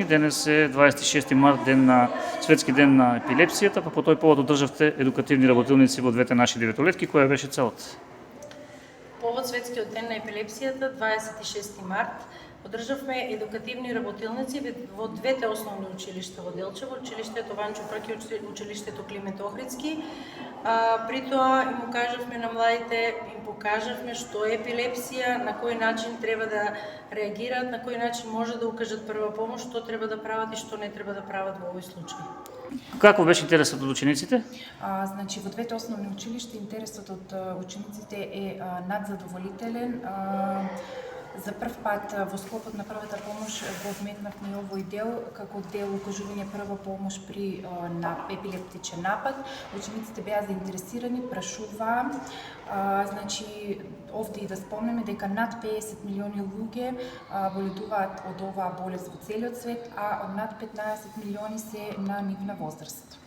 Денес е 26 март, светски ден на епилепсијата, па по тој повод одржавте едукативни работилници во двете наши деветолетки. Која беше целата? Повод светскиот ден на епилепсијата, 26 март, одржавме едукативни работилници во двете основни училишта во Делчево, училиштето Ванчо Прки и училиштето Климент Охридски. При тоа им укажавме на младите, им покажавме што е епилепсија, на кој начин треба да реагираат, на кој начин може да укажат прва помош, што треба да прават и што не треба да прават во овој случај. Како беше интересот од учениците? Значи, во двете основни училишта интересот од учениците е надзадоволителен. За прв пат во склопот на првата помош го вметнавме и овој дел како дел укажување прва помош при епилептичен напад. Учениците беа заинтересирани, прашуваа. Значи, овде и да спомнеме дека над 50 милиони луѓе боледуваат од оваа болест во целиот свет, а над 15 милиони се на нивна возраст.